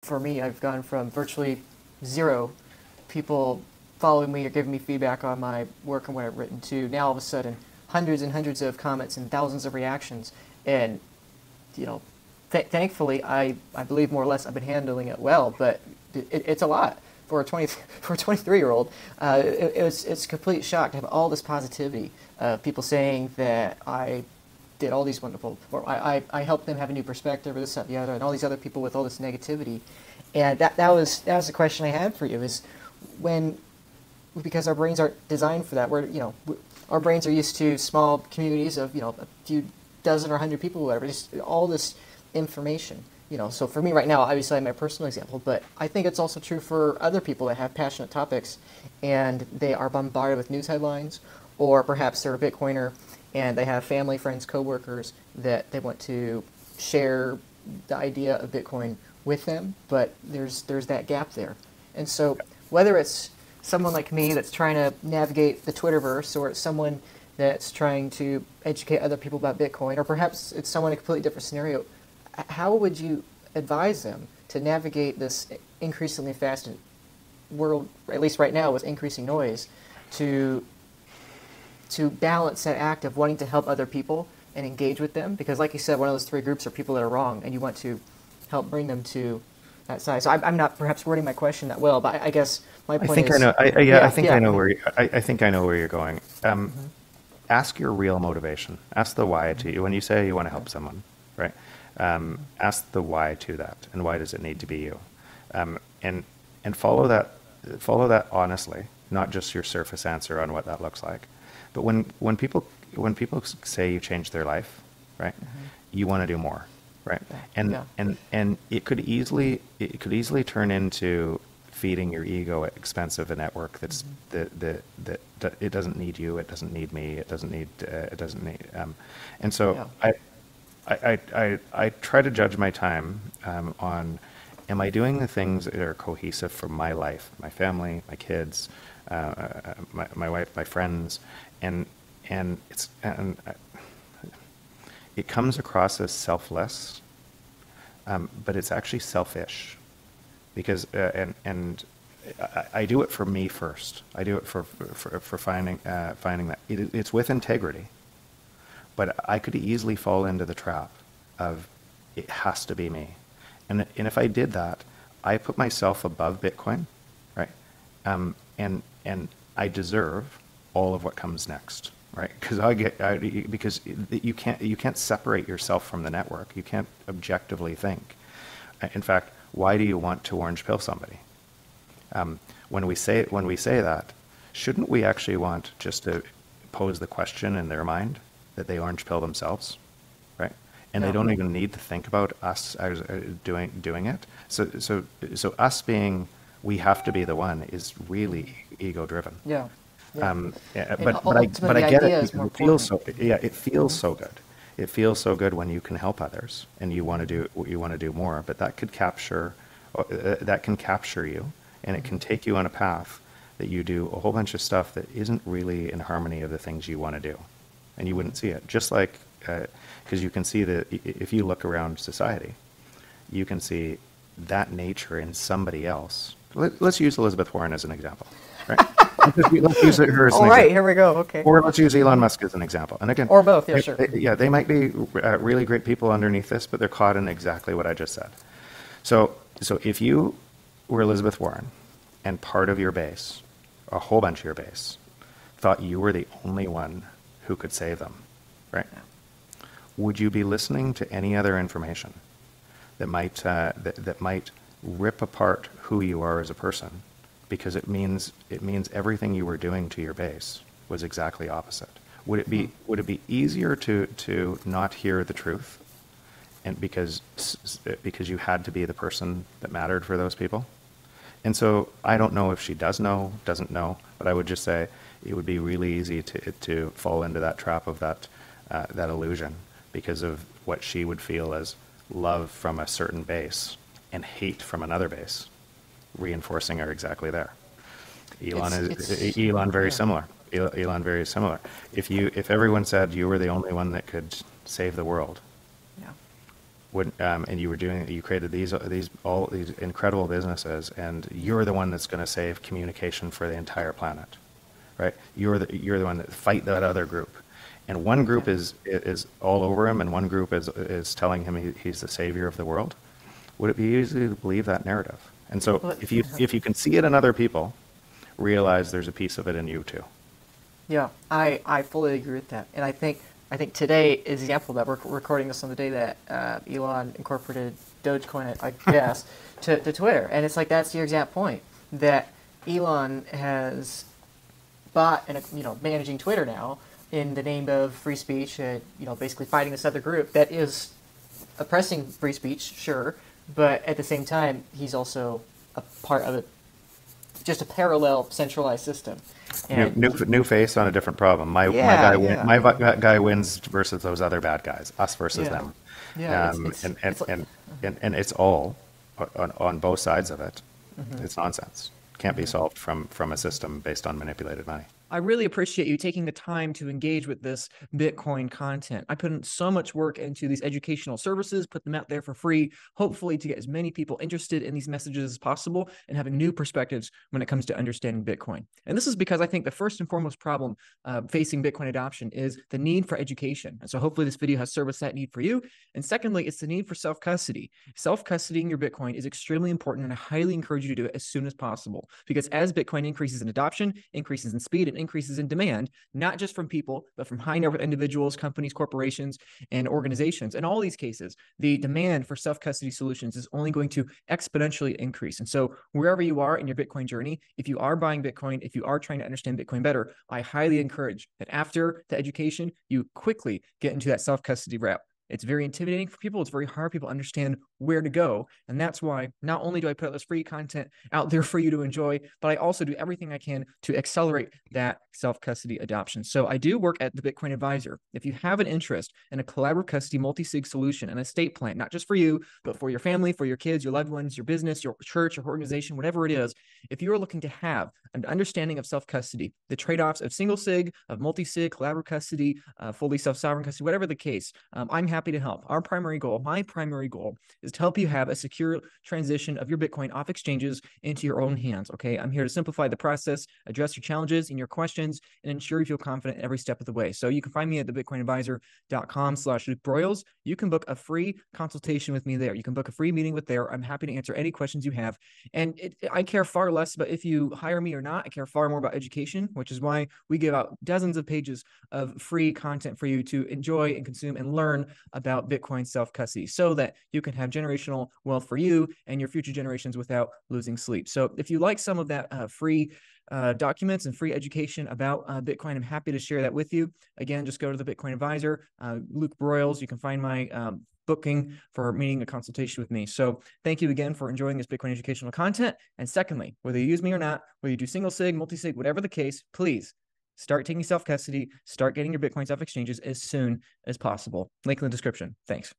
for me, I've gone from virtually zero people following me or giving me feedback on my work and what I've written to now all of a sudden hundreds and hundreds of comments and thousands of reactions. And, you know, thankfully, I believe more or less I've been handling it well, but it's a lot for a 23-year-old. It's a complete shock to have all this positivity. People saying that I did all these wonderful, or I helped them have a new perspective, or this, that, the other, and all these other people with all this negativity. And that was the question I had for you, is because our brains aren't designed for that. Our brains are used to small communities of, a few dozen or 100 people, whatever, just all this information. So for me right now, obviously I have my personal example, but I think it's also true for other people that have passionate topics and they are bombarded with news headlines, or perhaps they're a Bitcoiner and they have family, friends, coworkers that they want to share the idea of Bitcoin with them, but there's that gap there. And so whether it's someone like me that's trying to navigate the Twitterverse, or it's someone that's trying to educate other people about Bitcoin, or perhaps it's someone in a completely different scenario, how would you advise them to navigate this increasingly fast world, at least right now with increasing noise, to balance that act of wanting to help other people and engage with them? Because like you said, one of those three groups are people that are wrong, and you want to help bring them to that side. So I'm not perhaps wording my question that well, but I guess my point is... I think I know where you're going. Ask your real motivation. Ask the why to you. When you say you want to help someone, right? Ask the why to that, and why does it need to be you? And follow that honestly, not just your surface answer on what that looks like. But when people say you changed their life, right? You want to do more, right? And it could easily turn into feeding your ego at expense of a network that it doesn't need you, it doesn't need me, it doesn't need and so I try to judge my time on, am I doing the things that are cohesive for my life, my family, my kids, my wife, my friends, and it comes across as selfless, but it's actually selfish, because I do it for me first. I do it for finding that it's with integrity. But I could easily fall into the trap of it has to be me. And if I did that, I put myself above Bitcoin, right? And I deserve all of what comes next, right? Because you can't separate yourself from the network. You can't objectively think. In fact, why do you want to orange pill somebody? When we say that, shouldn't we actually want just to pose the question in their mind that they orange pill themselves, right? And they don't even need to think about us as doing it. So us being, we have to be the one, is really ego driven. But I get it. It feels so good. It feels so good when you can help others and you want to do more. But that can capture you, and it can take you on a path that you do a whole bunch of stuff that isn't really in harmony of the things you want to do. And you wouldn't see it. Just like, because you can see that if you look around society, you can see that nature in somebody else. Let's use Elizabeth Warren as an example, right? let's use her as an example. All right, here we go. Okay. Or let's use Elon Musk as an example. And again, or both. Yeah, sure. They might be really great people underneath this, but they're caught in exactly what I just said. So if you were Elizabeth Warren, and part of your base, a whole bunch of your base, thought you were the only one who could save them, right? Would you be listening to any other information that might that might rip apart who you are as a person, because it means everything you were doing to your base was exactly opposite? Would it be easier to not hear the truth, and because you had to be the person that mattered for those people? And so I don't know if she doesn't know, but I would just say it would be really easy to fall into that trap of that illusion, because of what she would feel as love from a certain base and hate from another base, reinforcing her exactly there. Elon very similar. Elon very similar. If everyone said you were the only one that could save the world, when, and you created all these incredible businesses, and you're the one that's going to save communication for the entire planet, right? You're the one that fight that other group, and one group is all over him, and one group is telling him he's the savior of the world. Would it be easy to believe that narrative? And so, Well, if you can see it in other people, realize there's a piece of it in you too. yeah, I fully agree with that, and I think today is the example that we're recording this on the day that Elon incorporated Dogecoin, I guess, to Twitter, and it's like that's your exact point, that Elon has bought and managing Twitter now in the name of free speech, and basically fighting this other group that is oppressing free speech, sure, but at the same time he's also a part of it, just a parallel centralized system. And New face on a different problem. My guy wins versus those other bad guys. Us versus them. Yeah, and it's all on both sides of it. Mm-hmm. It's nonsense. Can't be solved from a system based on manipulated money. I really appreciate you taking the time to engage with this Bitcoin content. I put in so much work into these educational services, put them out there for free, hopefully to get as many people interested in these messages as possible and having new perspectives when it comes to understanding Bitcoin. And this is because I think the first and foremost problem facing Bitcoin adoption is the need for education. And so hopefully this video has serviced that need for you. And secondly, it's the need for self-custody. Self-custodying your Bitcoin is extremely important, and I highly encourage you to do it as soon as possible, because as Bitcoin increases in adoption, increases in speed, and increases in demand, not just from people, but from high net worth individuals, companies, corporations, and organizations. In all these cases, the demand for self-custody solutions is only going to exponentially increase. And so wherever you are in your Bitcoin journey, if you are buying Bitcoin, if you are trying to understand Bitcoin better, I highly encourage that after the education, you quickly get into that self-custody route. It's very intimidating for people. It's very hard. People understand where to go. And that's why not only do I put this free content out there for you to enjoy, but I also do everything I can to accelerate that self-custody adoption. So I do work at the Bitcoin Advisor. If you have an interest in a collaborative custody multi-sig solution, an estate plan, not just for you, but for your family, for your kids, your loved ones, your business, your church, your organization, whatever it is, if you are looking to have an understanding of self-custody, the trade-offs of single sig, of multi-sig, collaborative custody, fully self-sovereign custody, whatever the case, I'm happy to help. Our primary goal, my primary goal, is to help you have a secure transition of your Bitcoin off exchanges into your own hands. Okay, I'm here to simplify the process, address your challenges and your questions, and ensure you feel confident every step of the way. So you can find me at thebitcoinadvisor.com/Broyles. You can book a free consultation with me there. You can book a free meeting with there. I'm happy to answer any questions you have. And I care far less about if you hire me or not. I care far more about education, which is why we give out dozens of pages of free content for you to enjoy and consume and learn about Bitcoin self-custody, so that you can have generational wealth for you and your future generations without losing sleep. So if you like some of that free documents and free education about Bitcoin, I'm happy to share that with you. Again, just go to the Bitcoin Advisor, Luke Broyles. You can find my booking for meeting a consultation with me. So thank you again for enjoying this Bitcoin educational content. And secondly, whether you use me or not, whether you do single sig, multi-sig, whatever the case, please start taking self-custody, start getting your Bitcoins off exchanges as soon as possible. Link in the description. Thanks.